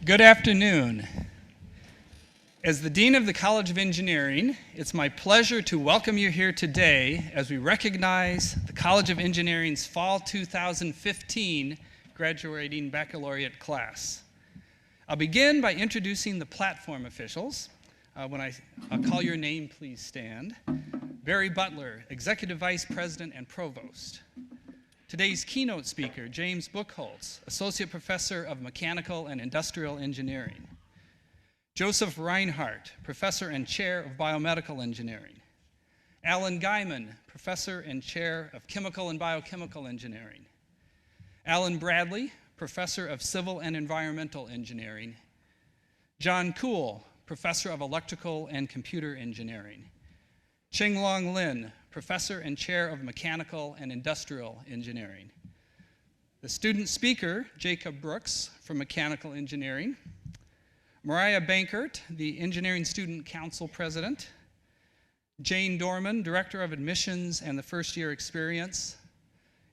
Good afternoon. As the Dean of the College of Engineering, it's my pleasure to welcome you here today as we recognize the College of Engineering's Fall 2015 graduating baccalaureate class. I'll begin by introducing the platform officials. When I'll call your name, please stand. Barry Butler, Executive Vice President and Provost. Today's keynote speaker, James Buchholz, Associate Professor of Mechanical and Industrial Engineering. Joseph Reinhardt, Professor and Chair of Biomedical Engineering. Alan Guyman, Professor and Chair of Chemical and Biochemical Engineering. Alan Bradley, Professor of Civil and Environmental Engineering. John Kuhl, Professor of Electrical and Computer Engineering. Qinglong Lin, Professor and Chair of Mechanical and Industrial Engineering. The student speaker, Jacob Brooks from Mechanical Engineering. Mariah Bankert, the Engineering Student Council President. Jane Dorman, Director of Admissions and the First Year Experience.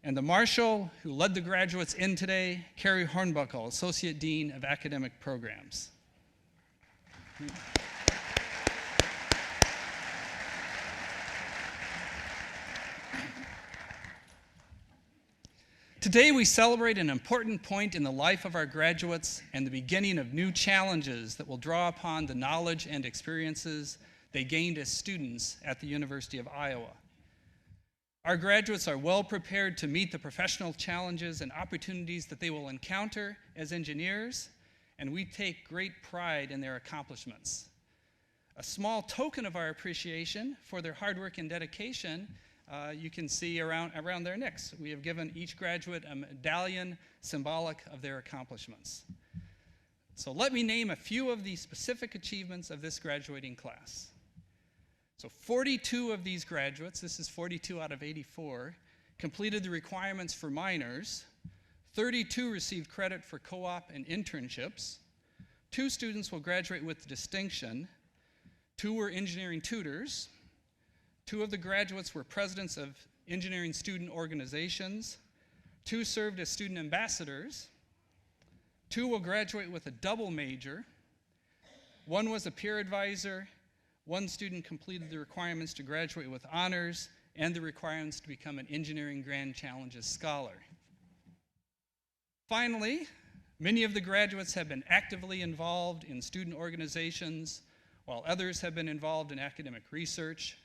And the marshal who led the graduates in today, Carrie Hornbuckle, Associate Dean of Academic Programs. Today we celebrate an important point in the life of our graduates and the beginning of new challenges that will draw upon the knowledge and experiences they gained as students at the University of Iowa. Our graduates are well prepared to meet the professional challenges and opportunities that they will encounter as engineers, and we take great pride in their accomplishments. A small token of our appreciation for their hard work and dedication you can see around their necks. We have given each graduate a medallion symbolic of their accomplishments. So let me name a few of the specific achievements of this graduating class. So 42 of these graduates, this is 42 out of 84, completed the requirements for minors. 32 received credit for co-op and internships. 2 students will graduate with distinction. 2 were engineering tutors. 2 of the graduates were presidents of engineering student organizations. 2 served as student ambassadors. 2 will graduate with a double major. 1 was a peer advisor. 1 student completed the requirements to graduate with honors and the requirements to become an Engineering Grand Challenges Scholar. Finally, many of the graduates have been actively involved in student organizations, while others have been involved in academic research.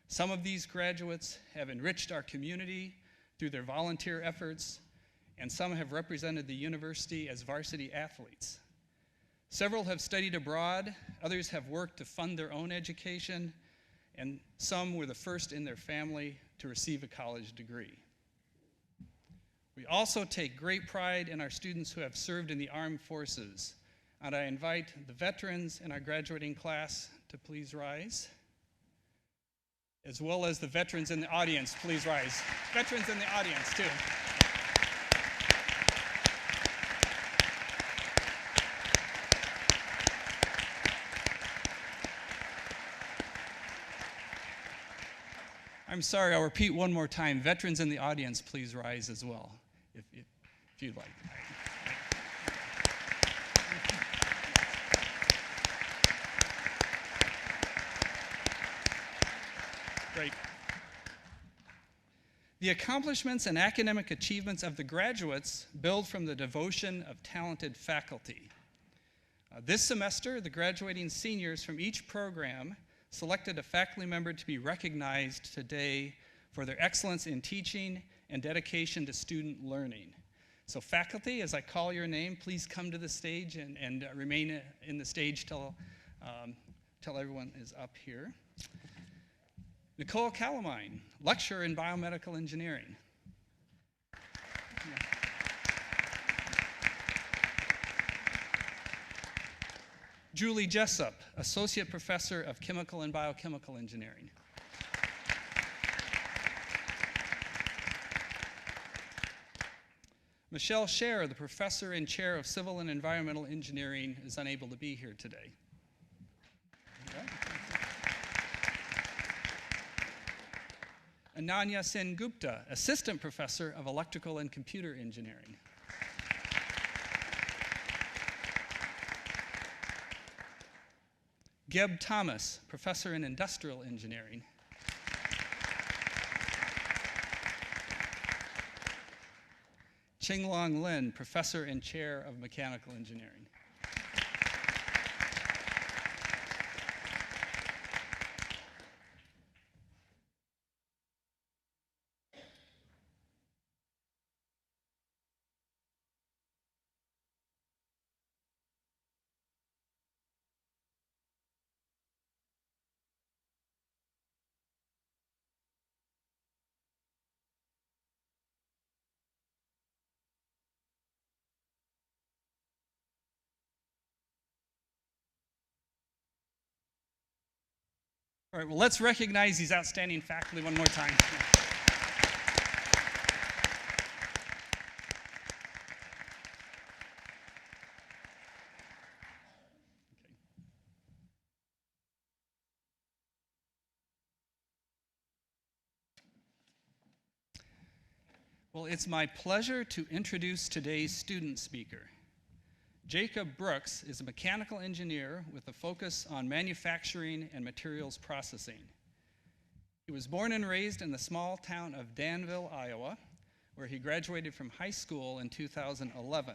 Some of these graduates have enriched our community through their volunteer efforts, and some have represented the university as varsity athletes. Several have studied abroad, others have worked to fund their own education, and some were the first in their family to receive a college degree. We also take great pride in our students who have served in the armed forces, and I invite the veterans in our graduating class to please rise, as well as the veterans in the audience, please rise. Veterans in the audience, too. I'm sorry, I'll repeat one more time. Veterans in the audience, please rise as well, if you'd like. Great. The accomplishments and academic achievements of the graduates build from the devotion of talented faculty. This semester, the graduating seniors from each program selected a faculty member to be recognized today for their excellence in teaching and dedication to student learning. So faculty, as I call your name, please come to the stage and remain in the stage till everyone is up here. Nicole Calamine, lecturer in biomedical engineering. Julie Jessup, associate professor of chemical and biochemical engineering. Michelle Scher, the professor and chair of civil and environmental engineering, is unable to be here today. Ananya Sen Gupta, assistant professor of electrical and computer engineering. Geb Thomas, Professor in Industrial Engineering. Qinglong Lin, Professor and Chair of Mechanical Engineering. All right, well, let's recognize these outstanding faculty one more time. Okay. Well, it's my pleasure to introduce today's student speaker. Jacob Brooks is a mechanical engineer with a focus on manufacturing and materials processing. He was born and raised in the small town of Danville, Iowa, where he graduated from high school in 2011.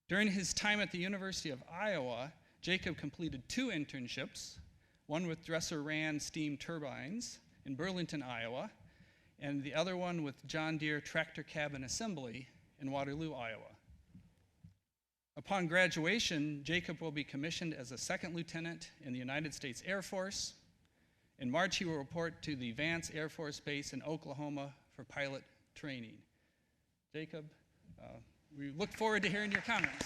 During his time at the University of Iowa, Jacob completed 2 internships, one with Dresser-Rand steam turbines in Burlington, Iowa, and the other one with John Deere Tractor Cabin Assembly in Waterloo, Iowa. Upon graduation, Jacob will be commissioned as a second lieutenant in the United States Air Force. In March, he will report to the Vance Air Force Base in Oklahoma for pilot training. Jacob, we look forward to hearing your comments.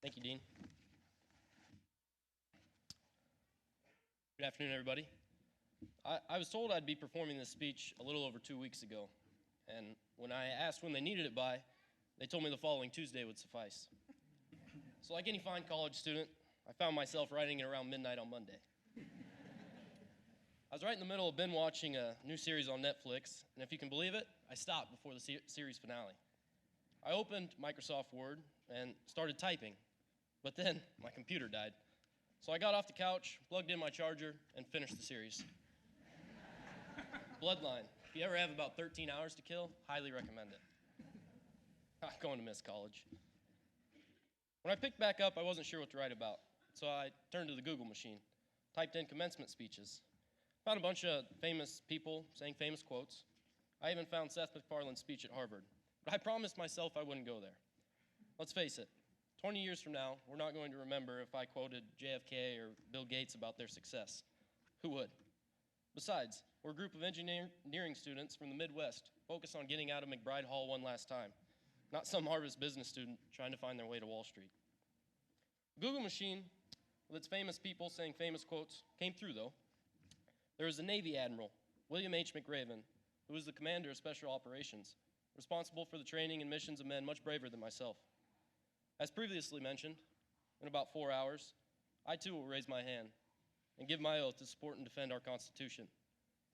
Thank you, Dean. Good afternoon, everybody. I was told I'd be performing this speech a little over 2 weeks ago, and when I asked when they needed it by, they told me the following Tuesday would suffice. So like any fine college student, I found myself writing it around midnight on Monday. I was right in the middle of binge watching a new series on Netflix, and if you can believe it, I stopped before the series finale. I opened Microsoft Word and started typing, but then my computer died. So I got off the couch, plugged in my charger, and finished the series. Bloodline. If you ever have about 13 hours to kill, highly recommend it. I'm going to miss college. When I picked back up, I wasn't sure what to write about, so I turned to the Google machine, typed in commencement speeches, found a bunch of famous people saying famous quotes. I even found Seth MacFarlane's speech at Harvard, but I promised myself I wouldn't go there. Let's face it, 20 years from now, we're not going to remember if I quoted JFK or Bill Gates about their success. Who would? Besides, we're a group of engineering students from the Midwest focused on getting out of MacBride Hall one last time, not some Harvard business student trying to find their way to Wall Street. The Google machine, with its famous people saying famous quotes, came through, though. There was a Navy Admiral, William H. McRaven, who was the commander of Special Operations, responsible for the training and missions of men much braver than myself. As previously mentioned, in about 4 hours, I too will raise my hand and give my oath to support and defend our Constitution.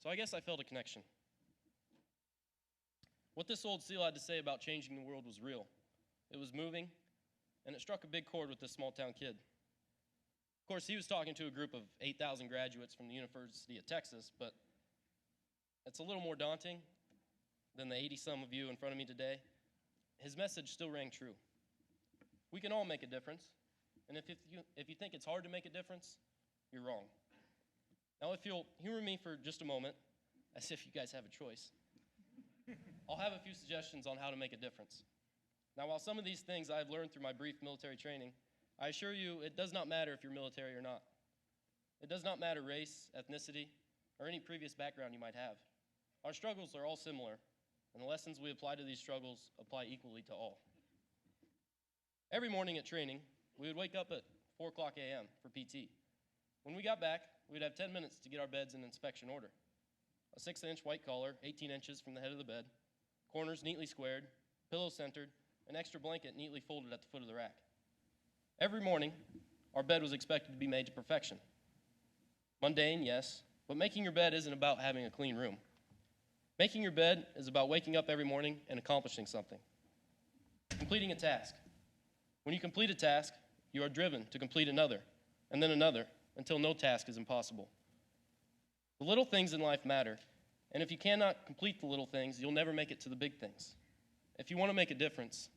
So I guess I felt a connection. What this old seal had to say about changing the world was real. It was moving, and it struck a big chord with this small-town kid. Of course, he was talking to a group of 8,000 graduates from the University of Texas, but it's a little more daunting than the 80-some of you in front of me today. His message still rang true. We can all make a difference, and if you think it's hard to make a difference, you're wrong. Now, if you'll humor me for just a moment, as if you guys have a choice, I'll have a few suggestions on how to make a difference. Now, while some of these things I've learned through my brief military training, I assure you it does not matter if you're military or not. It does not matter race, ethnicity, or any previous background you might have. Our struggles are all similar, and the lessons we apply to these struggles apply equally to all. Every morning at training, we would wake up at 4 o'clock a.m. for PT. When we got back, we'd have 10 minutes to get our beds in inspection order. A 6-inch white collar, 18 inches from the head of the bed, corners neatly squared, pillows centered, an extra blanket neatly folded at the foot of the rack. Every morning, our bed was expected to be made to perfection. Mundane, yes, but making your bed isn't about having a clean room. Making your bed is about waking up every morning and accomplishing something. Completing a task. When you complete a task, you are driven to complete another, and then another, until no task is impossible. The little things in life matter, and if you cannot complete the little things, you'll never make it to the big things. If you want to make a difference,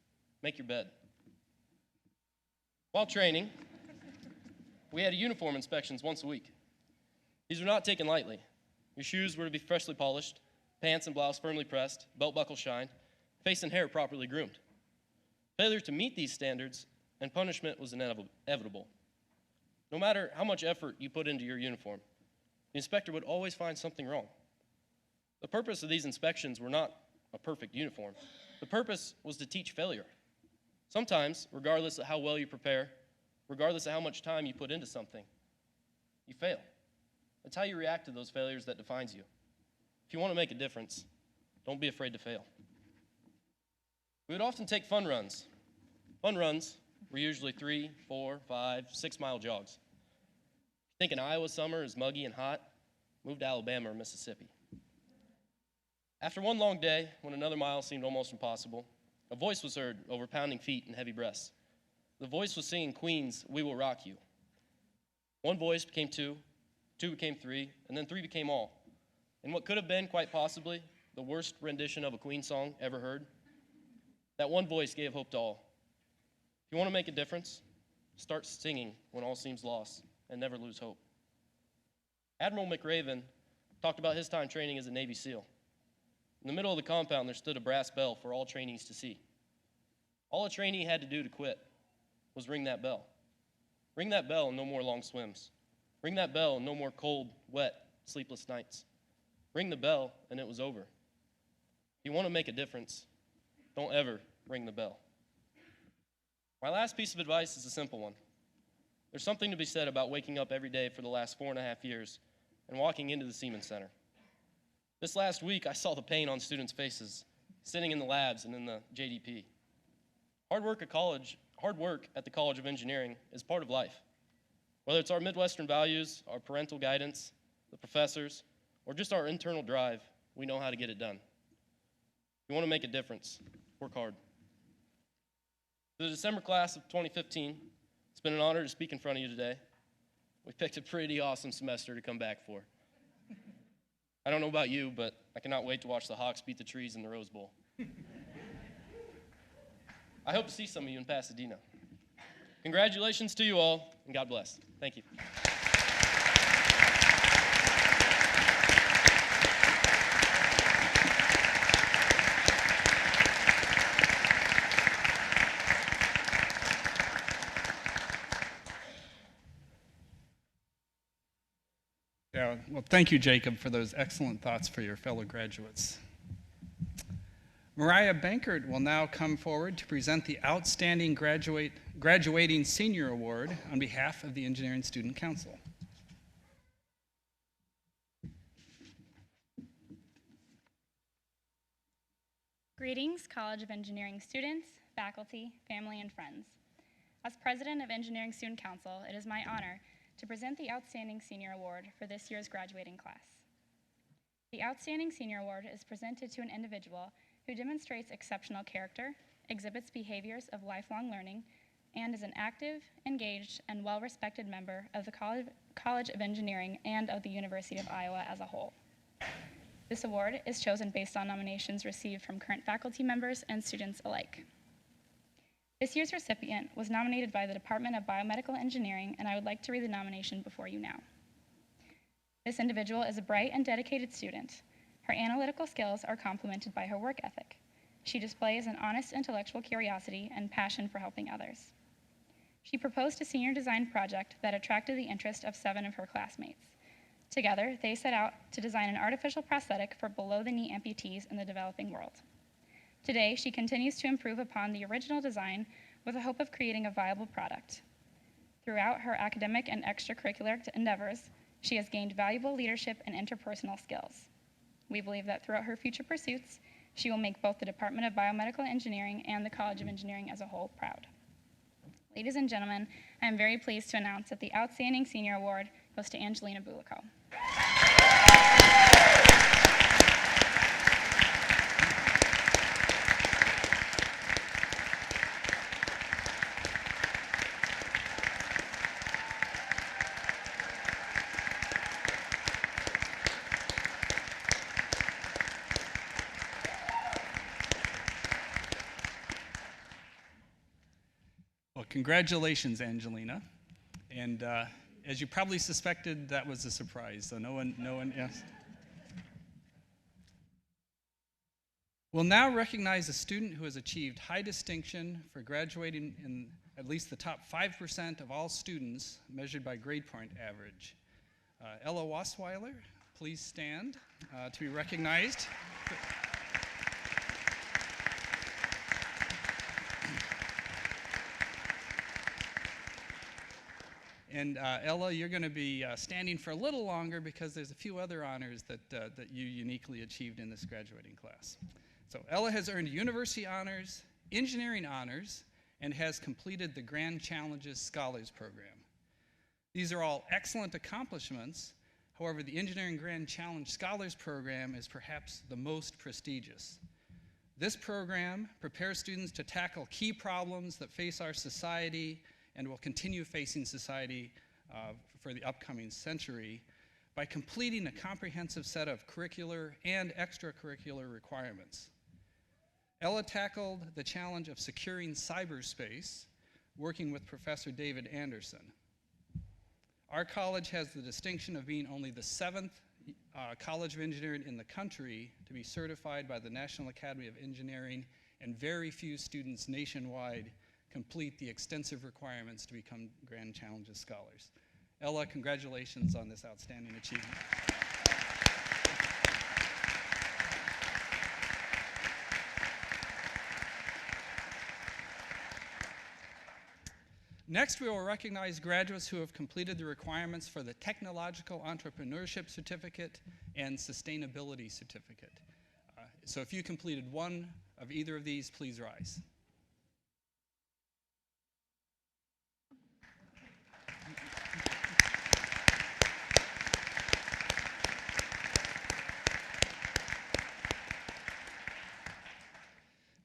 make your bed. While training, we had uniform inspections once a week. These were not taken lightly. Your shoes were to be freshly polished, pants and blouse firmly pressed, belt buckle shined, face and hair properly groomed. Failure to meet these standards and punishment was inevitable. No matter how much effort you put into your uniform, the inspector would always find something wrong. The purpose of these inspections were not a perfect uniform. The purpose was to teach failure. Sometimes, regardless of how well you prepare, regardless of how much time you put into something, you fail. It's how you react to those failures that defines you. If you want to make a difference, don't be afraid to fail. We would often take fun runs. Fun runs were usually 3, 4, 5, 6-mile jogs. Think an Iowa summer is muggy and hot, move to Alabama or Mississippi. After one long day, when another mile seemed almost impossible, a voice was heard over pounding feet and heavy breaths. The voice was singing Queen's "We Will Rock You." One voice became 2, 2 became 3, and then 3 became all. In what could have been, quite possibly, the worst rendition of a Queen song ever heard, that one voice gave hope to all. If you want to make a difference, start singing when all seems lost, and never lose hope. Admiral McRaven talked about his time training as a Navy SEAL. In the middle of the compound, there stood a brass bell for all trainees to see. All a trainee had to do to quit was ring that bell. Ring that bell and no more long swims. Ring that bell and no more cold, wet, sleepless nights. Ring the bell and it was over. If you want to make a difference, don't ever ring the bell. My last piece of advice is a simple one. There's something to be said about waking up every day for the last 4.5 years and walking into the Siemens Center. This last week, I saw the pain on students' faces, sitting in the labs and in the JDP. Hard work at the College of Engineering is part of life. Whether it's our Midwestern values, our parental guidance, the professors, or just our internal drive, we know how to get it done. If you want to make a difference, work hard. For the December class of 2015, it's been an honor to speak in front of you today. We picked a pretty awesome semester to come back for. I don't know about you, but I cannot wait to watch the Hawks beat the trees in the Rose Bowl. I hope to see some of you in Pasadena. Congratulations to you all, and God bless. Thank you. Yeah, well, thank you, Jacob, for those excellent thoughts for your fellow graduates. Mariah Bankert will now come forward to present the Outstanding Graduating Senior Award on behalf of the Engineering Student Council. Greetings, College of Engineering students, faculty, family, and friends. As President of Engineering Student Council, it is my honor to present the Outstanding Senior Award for this year's graduating class. The Outstanding Senior Award is presented to an individual who demonstrates exceptional character, exhibits behaviors of lifelong learning, and is an active, engaged, and well-respected member of the College of Engineering and of the University of Iowa as a whole. This award is chosen based on nominations received from current faculty members and students alike. This year's recipient was nominated by the Department of Biomedical Engineering, and I would like to read the nomination before you now. This individual is a bright and dedicated student. Her analytical skills are complemented by her work ethic. She displays an honest intellectual curiosity and passion for helping others. She proposed a senior design project that attracted the interest of 7 of her classmates. Together, they set out to design an artificial prosthetic for below-the-knee amputees in the developing world. Today, she continues to improve upon the original design with the hope of creating a viable product. Throughout her academic and extracurricular endeavors, she has gained valuable leadership and interpersonal skills. We believe that throughout her future pursuits, she will make both the Department of Biomedical Engineering and the College of Engineering as a whole proud. Ladies and gentlemen, I am very pleased to announce that the Outstanding Senior Award goes to Angelina Bulico. Congratulations, Angelina. And as you probably suspected, that was a surprise, so no one, yes. We'll now recognize a student who has achieved high distinction for graduating in at least the top 5% of all students measured by grade point average. Ella Wasweiler, please stand to be recognized. And Ella, you're going to be standing for a little longer because there's a few other honors that you uniquely achieved in this graduating class. So Ella has earned university honors, engineering honors, and has completed the Grand Challenges Scholars Program. These are all excellent accomplishments. However, the Engineering Grand Challenge Scholars Program is perhaps the most prestigious. This program prepares students to tackle key problems that face our society and will continue facing society for the upcoming century by completing a comprehensive set of curricular and extracurricular requirements. Ella tackled the challenge of securing cyberspace, working with Professor David Anderson. Our college has the distinction of being only the 7th College of Engineering in the country to be certified by the National Academy of Engineering, and very few students nationwide complete the extensive requirements to become Grand Challenges Scholars. Ella, congratulations on this outstanding achievement. Next, we will recognize graduates who have completed the requirements for the Technological Entrepreneurship Certificate and Sustainability Certificate. So if you completed one of either of these, please rise.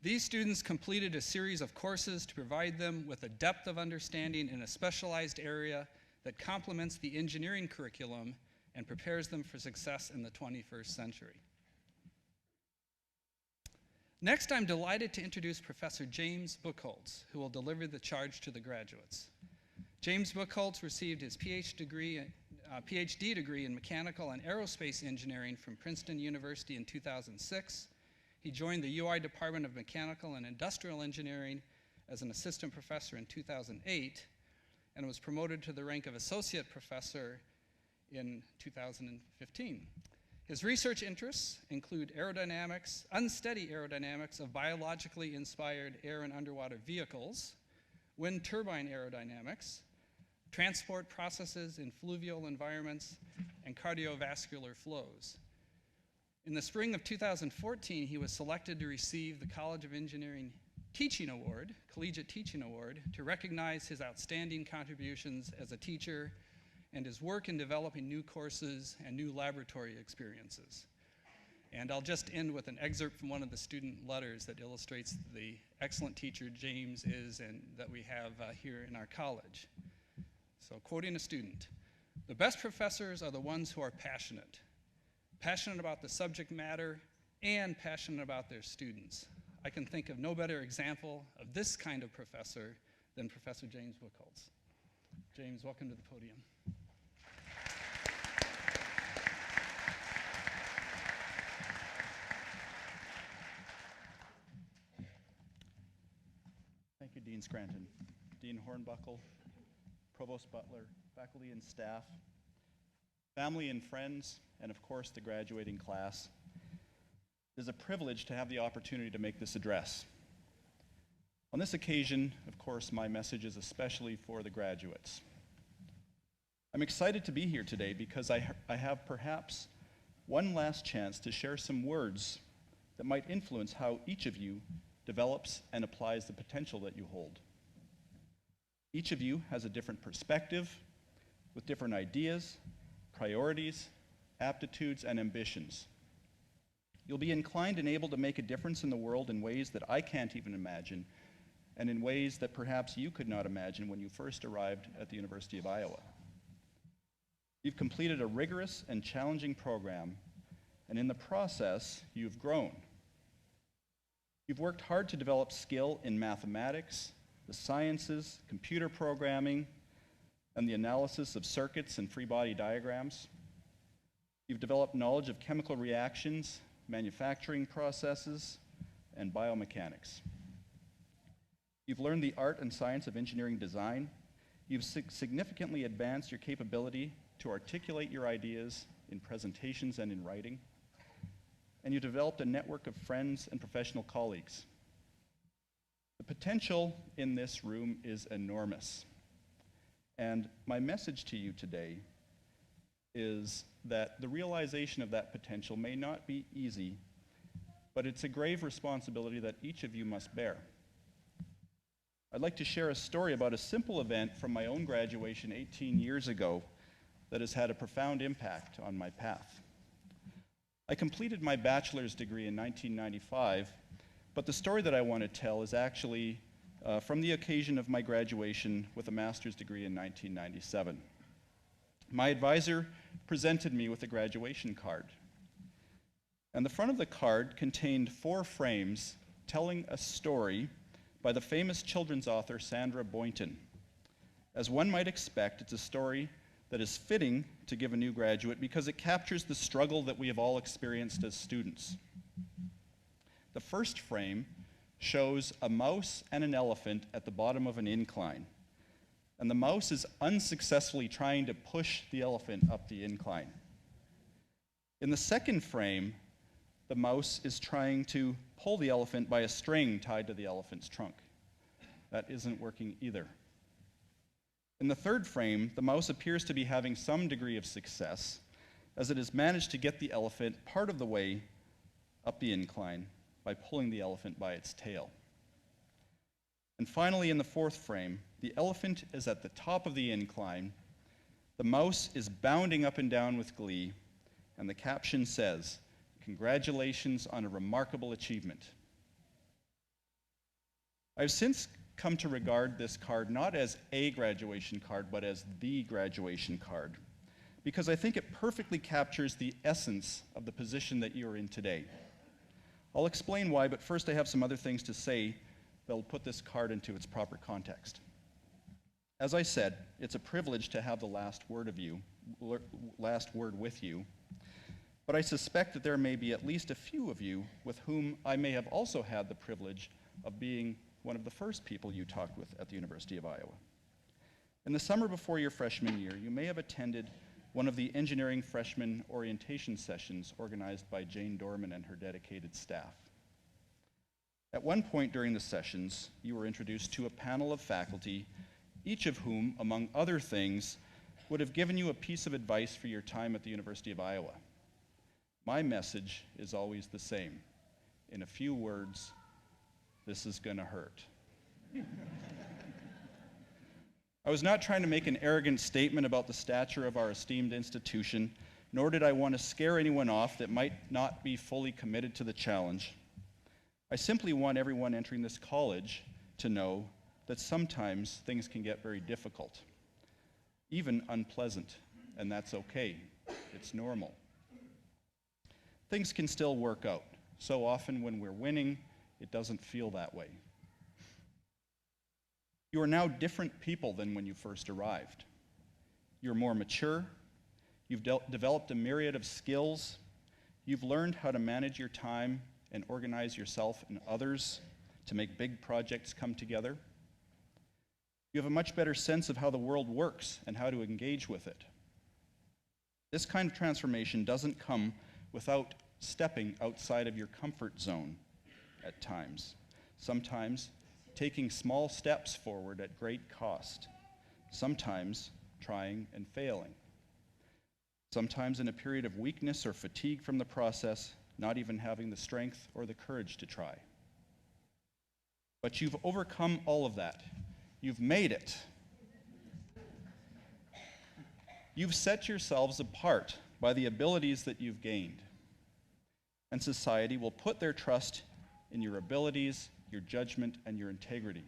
These students completed a series of courses to provide them with a depth of understanding in a specialized area that complements the engineering curriculum and prepares them for success in the 21st century. Next, I'm delighted to introduce Professor James Buchholz, who will deliver the charge to the graduates. James Buchholz received his PhD degree in mechanical and aerospace engineering from Princeton University in 2006. He joined the UI Department of Mechanical and Industrial Engineering as an assistant professor in 2008 and was promoted to the rank of associate professor in 2015. His research interests include aerodynamics, unsteady aerodynamics of biologically inspired air and underwater vehicles, wind turbine aerodynamics, transport processes in fluvial environments, and cardiovascular flows. In the spring of 2014, he was selected to receive the College of Engineering Teaching Award, Collegiate Teaching Award, to recognize his outstanding contributions as a teacher and his work in developing new courses and new laboratory experiences. And I'll just end with an excerpt from one of the student letters that illustrates the excellent teacher James is and that we have here in our college. So quoting a student, "The best professors are the ones who are passionate about the subject matter and passionate about their students. I can think of no better example of this kind of professor than Professor James Buchholz." James, welcome to the podium. Thank you, Dean Scranton, Dean Hornbuckle, Provost Butler, faculty and staff, family and friends, and of course the graduating class. It is a privilege to have the opportunity to make this address. On this occasion, of course, my message is especially for the graduates. I'm excited to be here today because I have perhaps one last chance to share some words that might influence how each of you develops and applies the potential that you hold. Each of you has a different perspective with different ideas, priorities, aptitudes, and ambitions. You'll be inclined and able to make a difference in the world in ways that I can't even imagine, and in ways that perhaps you could not imagine when you first arrived at the University of Iowa. You've completed a rigorous and challenging program, and in the process, you've grown. You've worked hard to develop skill in mathematics, the sciences, computer programming, and the analysis of circuits and free body diagrams. You've developed knowledge of chemical reactions, manufacturing processes, and biomechanics. You've learned the art and science of engineering design. You've significantly advanced your capability to articulate your ideas in presentations and in writing. And you developed a network of friends and professional colleagues. The potential in this room is enormous. And my message to you today is that the realization of that potential may not be easy, but it's a grave responsibility that each of you must bear. I'd like to share a story about a simple event from my own graduation 18 years ago that has had a profound impact on my path. I completed my bachelor's degree in 1995, but the story that I want to tell is actually from the occasion of my graduation with a master's degree in 1997. My advisor presented me with a graduation card. And the front of the card contained 4 frames telling a story by the famous children's author Sandra Boynton. As one might expect, it's a story that is fitting to give a new graduate because it captures the struggle that we have all experienced as students. The first frame shows a mouse and an elephant at the bottom of an incline. And the mouse is unsuccessfully trying to push the elephant up the incline. In the second frame, the mouse is trying to pull the elephant by a string tied to the elephant's trunk. That isn't working either. In the third frame, the mouse appears to be having some degree of success, as it has managed to get the elephant part of the way up the incline by pulling the elephant by its tail. And finally, in the fourth frame, the elephant is at the top of the incline, the mouse is bounding up and down with glee, and the caption says, "Congratulations on a remarkable achievement." I've since come to regard this card not as a graduation card, but as the graduation card, because I think it perfectly captures the essence of the position that you're in today. I'll explain why, but first I have some other things to say that'll put this card into its proper context. As I said, it's a privilege to have the last word with you, but I suspect that there may be at least a few of you with whom I may have also had the privilege of being one of the first people you talked with at the University of Iowa. In the summer before your freshman year, you may have attended one of the engineering freshman orientation sessions organized by Jane Dorman and her dedicated staff. At one point during the sessions, you were introduced to a panel of faculty, each of whom, among other things, would have given you a piece of advice for your time at the University of Iowa. My message is always the same. In a few words, this is gonna hurt. I was not trying to make an arrogant statement about the stature of our esteemed institution, nor did I want to scare anyone off that might not be fully committed to the challenge. I simply want everyone entering this college to know that sometimes things can get very difficult, even unpleasant, and that's okay. It's normal. Things can still work out. So often when we're winning, it doesn't feel that way. You are now different people than when you first arrived. You're more mature. You've developed a myriad of skills. You've learned how to manage your time and organize yourself and others to make big projects come together. You have a much better sense of how the world works and how to engage with it. This kind of transformation doesn't come without stepping outside of your comfort zone at times. Sometimes taking small steps forward at great cost. Sometimes trying and failing. Sometimes in a period of weakness or fatigue from the process, not even having the strength or the courage to try. But you've overcome all of that. You've made it. You've set yourselves apart by the abilities that you've gained. And society will put their trust in your abilities, your judgment, and your integrity.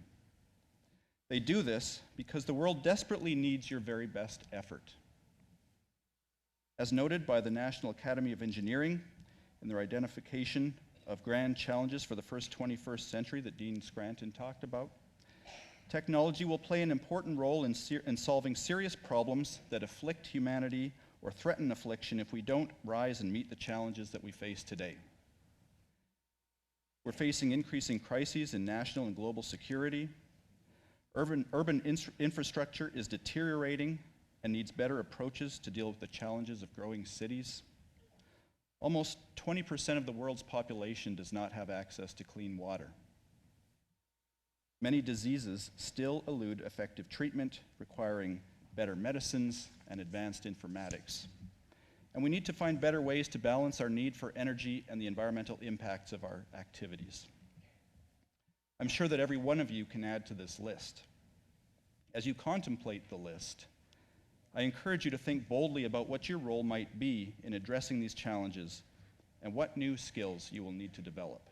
They do this because the world desperately needs your very best effort. As noted by the National Academy of Engineering in their identification of grand challenges for the first 21st century that Dean Scranton talked about, Technology will play an important role in solving serious problems that afflict humanity or threaten affliction if we don't rise and meet the challenges that we face today. We're facing increasing crises in national and global security. Urban infrastructure is deteriorating and needs better approaches to deal with the challenges of growing cities. Almost 20% of the world's population does not have access to clean water. Many diseases still elude effective treatment, requiring better medicines and advanced informatics. And we need to find better ways to balance our need for energy and the environmental impacts of our activities. I'm sure that every one of you can add to this list. As you contemplate the list, I encourage you to think boldly about what your role might be in addressing these challenges and what new skills you will need to develop.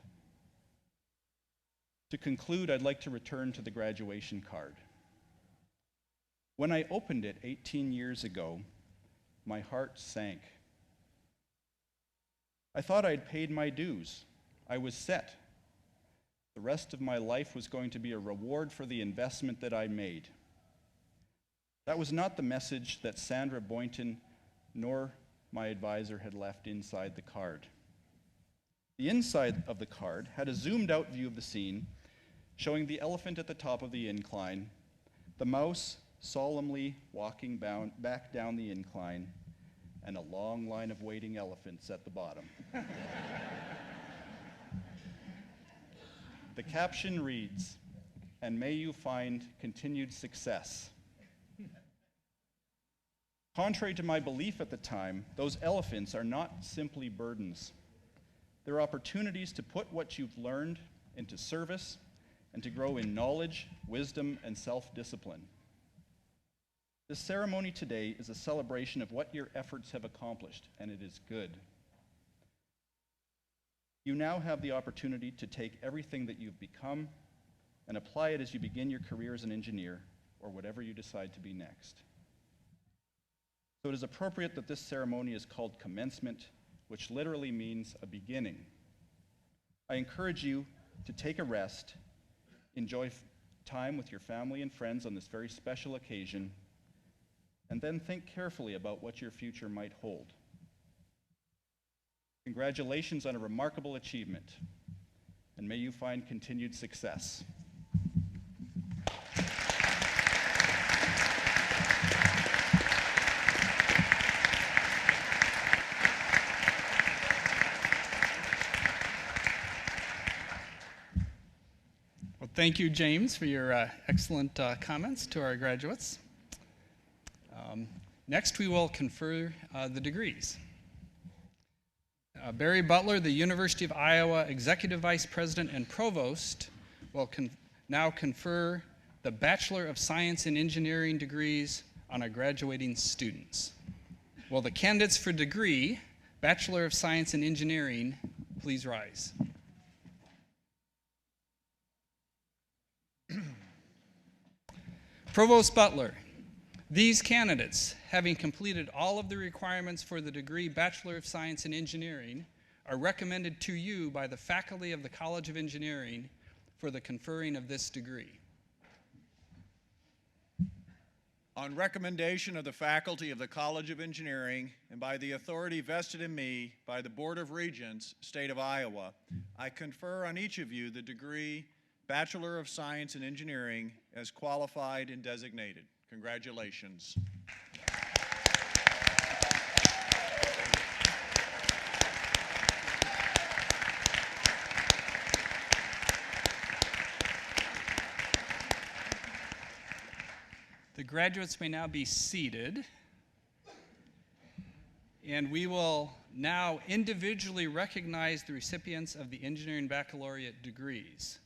To conclude, I'd like to return to the graduation card. When I opened it 18 years ago, my heart sank. I thought I'd paid my dues. I was set. The rest of my life was going to be a reward for the investment that I made. That was not the message that Sandra Boynton nor my advisor had left inside the card. The inside of the card had a zoomed out view of the scene, showing the elephant at the top of the incline, the mouse solemnly walking back down the incline, and a long line of waiting elephants at the bottom. The caption reads, "And may you find continued success." Contrary to my belief at the time, those elephants are not simply burdens. They're opportunities to put what you've learned into service and to grow in knowledge, wisdom, and self-discipline. This ceremony today is a celebration of what your efforts have accomplished, and it is good. You now have the opportunity to take everything that you've become and apply it as you begin your career as an engineer or whatever you decide to be next. So it is appropriate that this ceremony is called Commencement, which literally means a beginning. I encourage you to take a rest, enjoy time with your family and friends on this very special occasion, and then think carefully about what your future might hold. Congratulations on a remarkable achievement, and may you find continued success. Thank you, James, for your excellent comments to our graduates. Next, we will confer the degrees. Barry Butler, the University of Iowa Executive Vice President and Provost, will now confer the Bachelor of Science in Engineering degrees on our graduating students. Will the candidates for degree, Bachelor of Science in Engineering, please rise. Provost Butler, these candidates, having completed all of the requirements for the degree Bachelor of Science in Engineering, are recommended to you by the faculty of the College of Engineering for the conferring of this degree. On recommendation of the faculty of the College of Engineering and by the authority vested in me by the Board of Regents, State of Iowa, I confer on each of you the degree Bachelor of Science in Engineering as qualified and designated. Congratulations. The graduates may now be seated, and we will now individually recognize the recipients of the Engineering Baccalaureate degrees.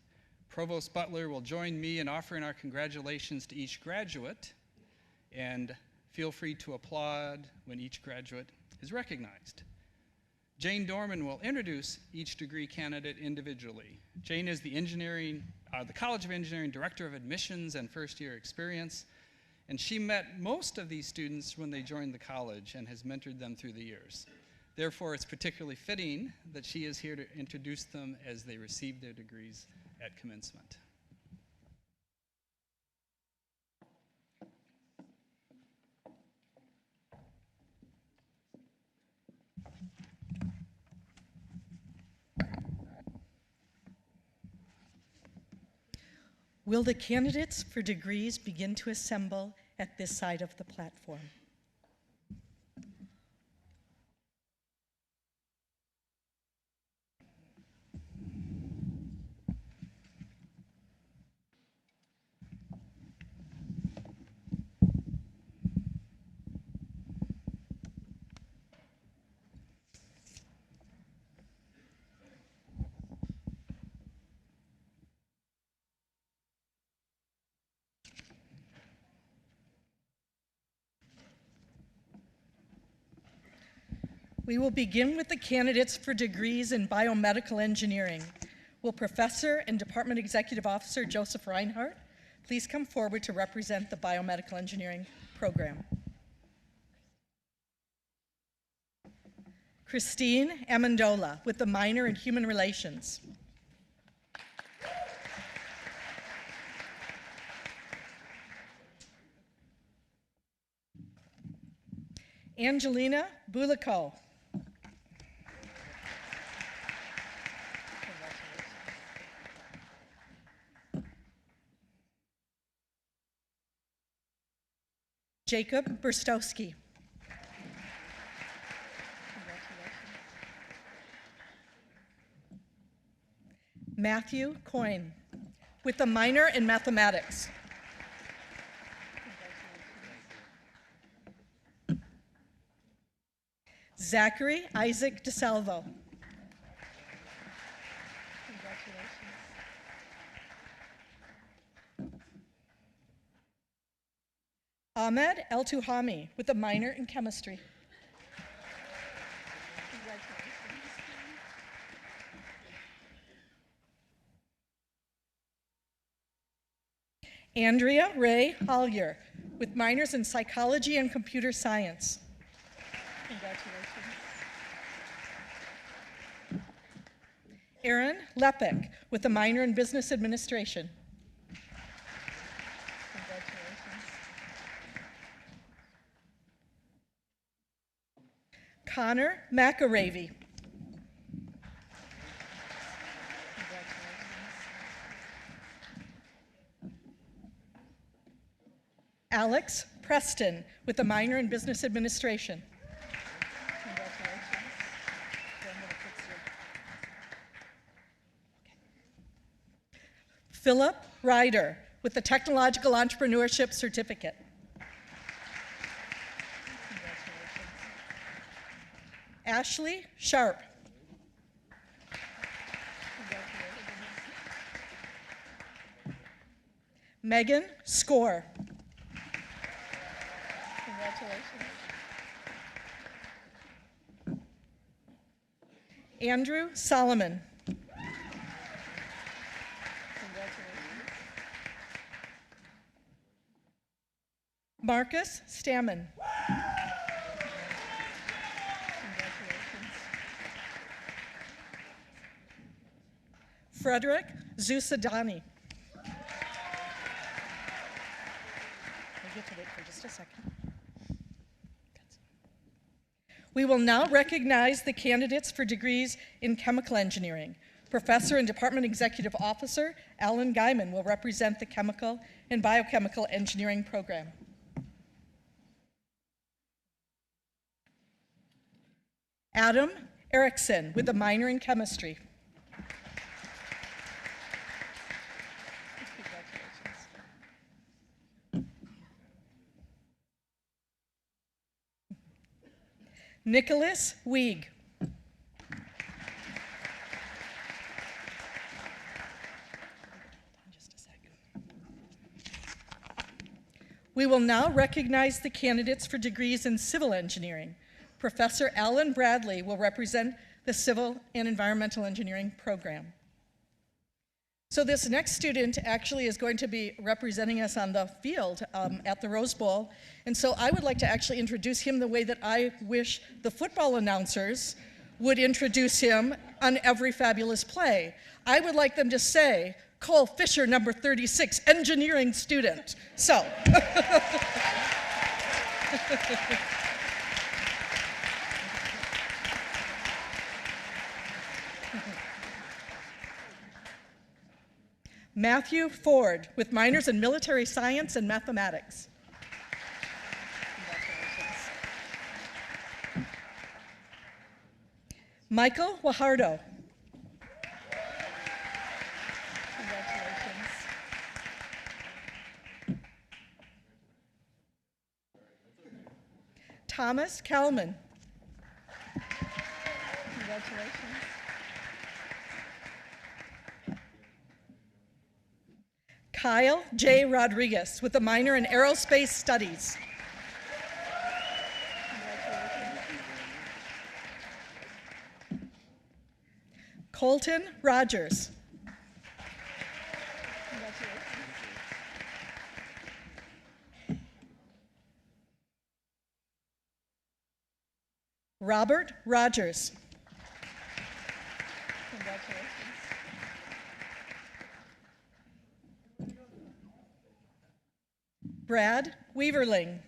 Provost Butler will join me in offering our congratulations to each graduate, and feel free to applaud when each graduate is recognized. Jane Dorman will introduce each degree candidate individually. Jane is the College of Engineering Director of Admissions and First-Year Experience, and she met most of these students when they joined the college and has mentored them through the years. Therefore, it's particularly fitting that she is here to introduce them as they receive their degrees at commencement. Will the candidates for degrees begin to assemble at this side of the platform? We will begin with the candidates for degrees in biomedical engineering. Will Professor and Department Executive Officer Joseph Reinhardt please come forward to represent the biomedical engineering program? Christine Amendola with the minor in human relations. Angelina Bulico. Jacob Burstowski. Matthew Coyne with the minor in mathematics. Zachary Isaac DeSalvo. Ahmed El-Tuhami with a minor in chemistry. Andrea Ray Hollier with minors in psychology and computer science. Congratulations. Aaron Lepek with a minor in business administration. Congratulations. Connor McAravey. Alex Preston with a minor in business administration. Congratulations. Philip Ryder with the Technological Entrepreneurship Certificate. Congratulations. Ashley Sharp. Congratulations. Megan Score. Congratulations. Andrew Solomon. Congratulations. Marcus Stammen. Congratulations. Frederick Zusadani. I get to wait for just a second. We will now recognize the candidates for degrees in chemical engineering. Professor and Department Executive Officer Alan Guyman will represent the chemical and biochemical engineering program. Adam Erickson with a minor in chemistry. Nicholas Weig. Just a second. We will now recognize the candidates for degrees in civil engineering. Professor Alan Bradley will represent the Civil and Environmental Engineering program. So this next student actually is going to be representing us on the field at the Rose Bowl. And so I would like to actually introduce him the way that I wish the football announcers would introduce him on every fabulous play. I would like them to say, Cole Fisher, number 36, engineering student. So. Matthew Ford with minors in military science and mathematics. Michael Wahardo. Congratulations. Thomas Kalman. Congratulations. Kyle J. Rodriguez with a minor in aerospace studies. Colton Rogers. Robert Rogers. Congratulations. Brad Weaverling.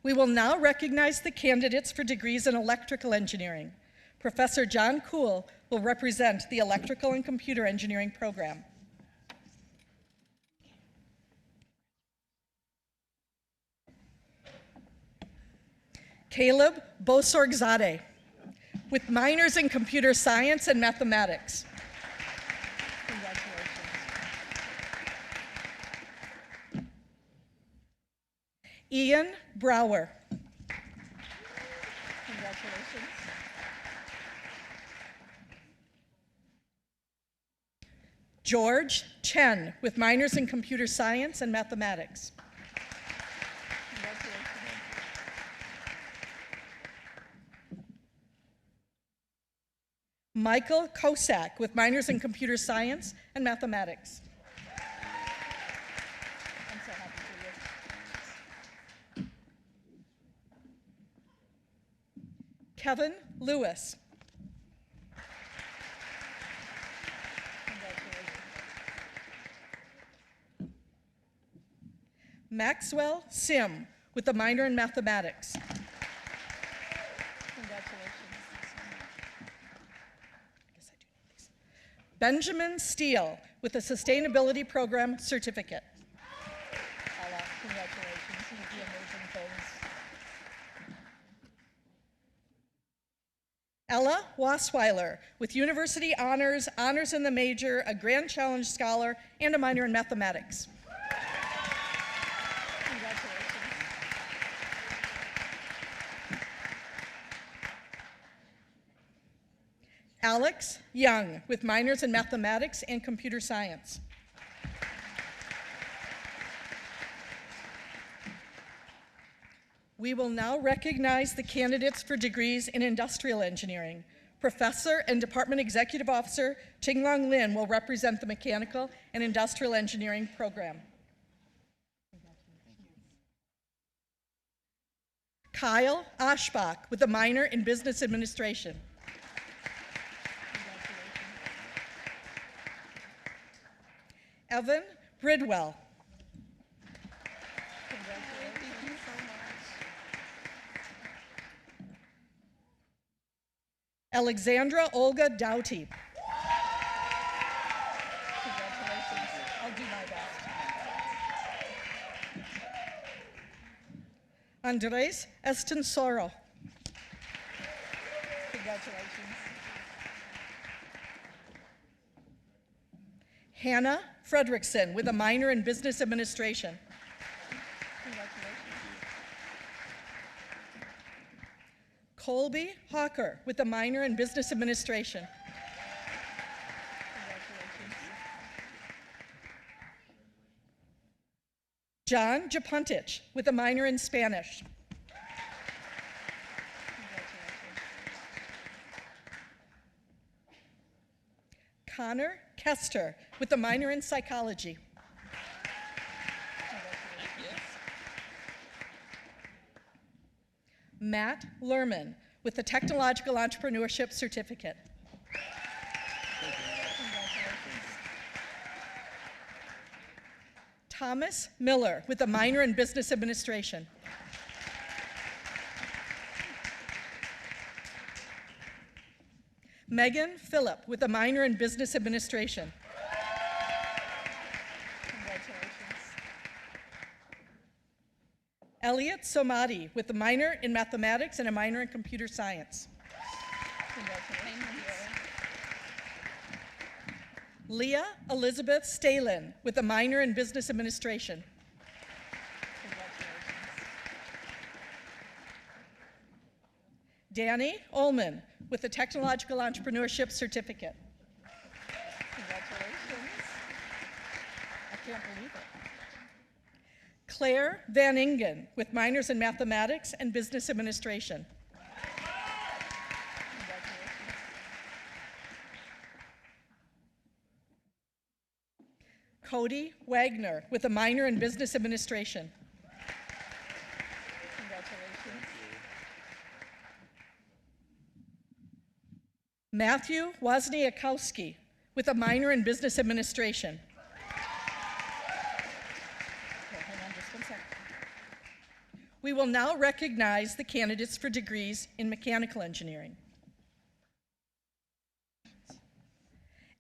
We will now recognize the candidates for degrees in electrical engineering. Professor John Kuhl will represent the electrical and computer engineering program. Caleb Bosorgzadeh with minors in computer science and mathematics. Congratulations. Ian Brower. Congratulations. George Chen with minors in computer science and mathematics. Congratulations. Michael Kosak with minors in computer science and mathematics. I'm so happy for you. Kevin Lewis. Congratulations. Maxwell Sim with a minor in mathematics. Benjamin Steele with a Sustainability Program Certificate. Ella, congratulations, you do amazing things. Ella Wasweiler with University Honors, Honors in the Major, a Grand Challenge Scholar, and a minor in mathematics. Alex Young with minors in mathematics and computer science. We will now recognize the candidates for degrees in industrial engineering. Professor and Department Executive Officer Qinglong Lin will represent the mechanical and industrial engineering program. Kyle Oshbach with a minor in business administration. Evan Bridwell. Congratulations. Thank you so much. Alexandra Olga Doughty. Congratulations. I'll do my best. Andres Estensoro. Congratulations. Hannah Fredrickson with a minor in business administration. Congratulations. Colby Hawker with a minor in business administration. Congratulations. John Japuntich with a minor in Spanish. Connor Kester with a minor in psychology. Matt Lerman with a technological entrepreneurship certificate. Thomas Miller with a minor in business administration. Megan Phillip with a minor in Business Administration. Congratulations. Elliot Somadi with a minor in Mathematics and a minor in Computer Science. Congratulations. Leah Elizabeth Stalin with a minor in Business Administration. Danny Ullman with a Technological Entrepreneurship Certificate. Congratulations. I can't believe it. Claire Van Ingen with minors in Mathematics and Business Administration. Congratulations. Cody Wagner with a minor in Business Administration. Congratulations. Matthew Wozniakowski with a minor in Business Administration. Okay, hang on just one second. We will now recognize the candidates for degrees in Mechanical Engineering.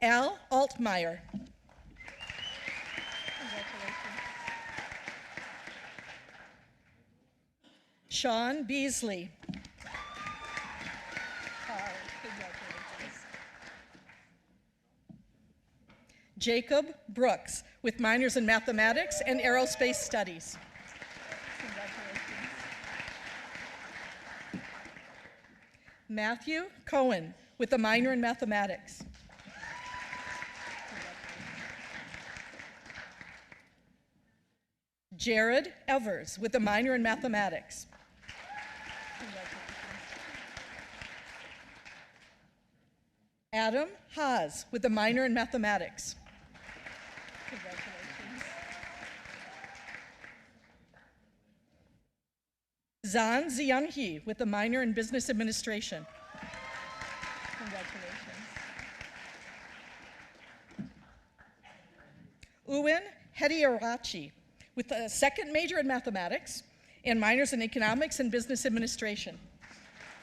Al Altmeyer. Congratulations. Sean Beasley. Jacob Brooks with minors in Mathematics and Aerospace Studies. Congratulations. Matthew Cohen with a minor in Mathematics. Jared Evers with a minor in Mathematics. Adam Haas with a minor in Mathematics. Congratulations. Zan Zianhi with a minor in Business Administration. Congratulations. Uwin Hediarachi with a second major in Mathematics and minors in Economics and Business Administration.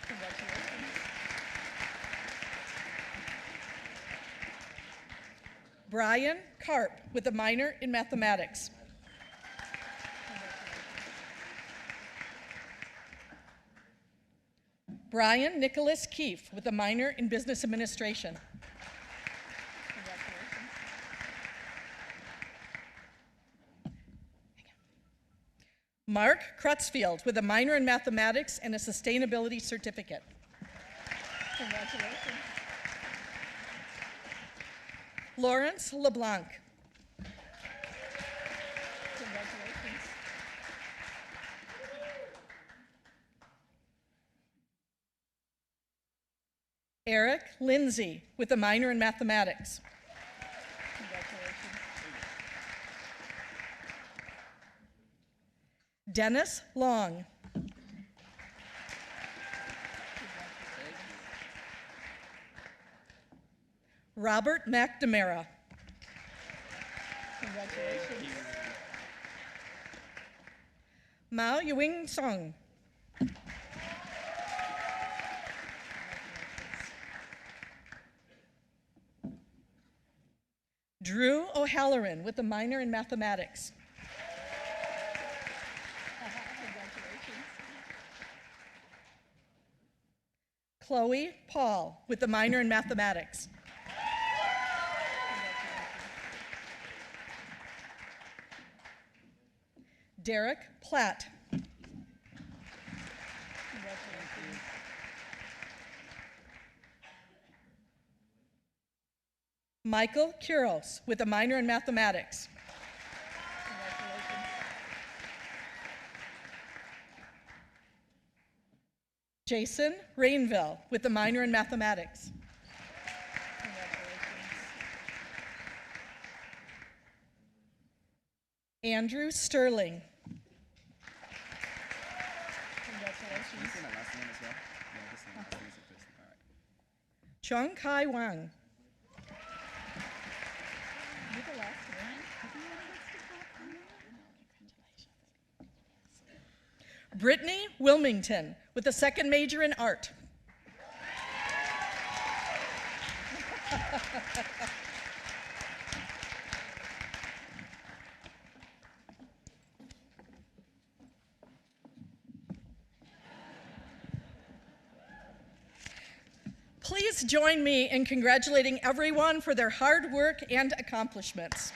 Congratulations. Brian Karp with a minor in Mathematics. Brian Nicholas Keefe with a minor in Business Administration. Congratulations. Mark Crutchfield with a minor in Mathematics and a Sustainability Certificate. Congratulations. Lawrence LeBlanc. Congratulations. Eric Lindsay with a minor in Mathematics. Congratulations. Dennis Long. Robert McNamara. Congratulations. Mao Yuing Song. Drew O'Halloran with a minor in Mathematics. Congratulations. Chloe Paul with a minor in Mathematics. Derek Platt. Congratulations. Michael Kuros with a minor in Mathematics. Congratulations. Jason Rainville with a minor in Mathematics. Andrew Sterling. Congratulations. Chung Kai Wang. Brittany Wilmington with a second major in art. Please join me in congratulating everyone for their hard work and accomplishments.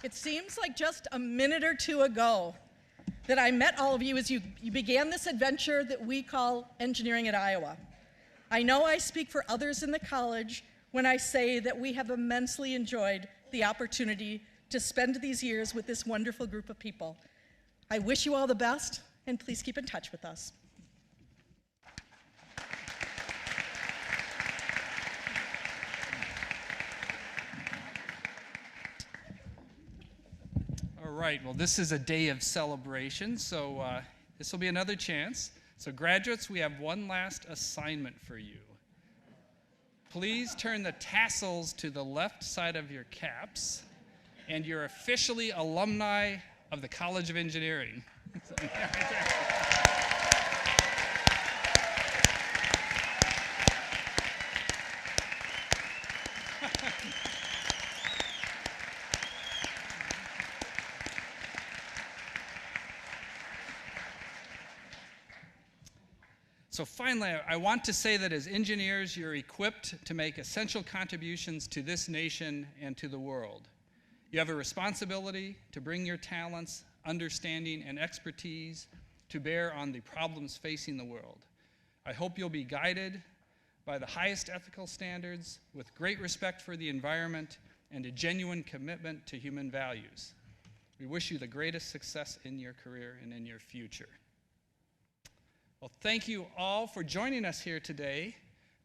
It seems like just a minute or two ago that I met all of you as you began this adventure that we call Engineering at Iowa. I know I speak for others in the college when I say that we have immensely enjoyed the opportunity to spend these years with this wonderful group of people. I wish you all the best, and please keep in touch with us. All right, well, this is a day of celebration, so this will be another chance. So graduates, we have one last assignment for you. Please turn the tassels to the left side of your caps, and you're officially alumni of the College of Engineering. So finally, I want to say that as engineers, you're equipped to make essential contributions to this nation and to the world. You have a responsibility to bring your talents, understanding, and expertise to bear on the problems facing the world. I hope you'll be guided by the highest ethical standards with great respect for the environment and a genuine commitment to human values. We wish you the greatest success in your career and in your future. Well, thank you all for joining us here today.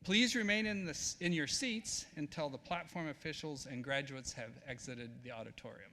Please remain in your seats until the platform officials and graduates have exited the auditorium.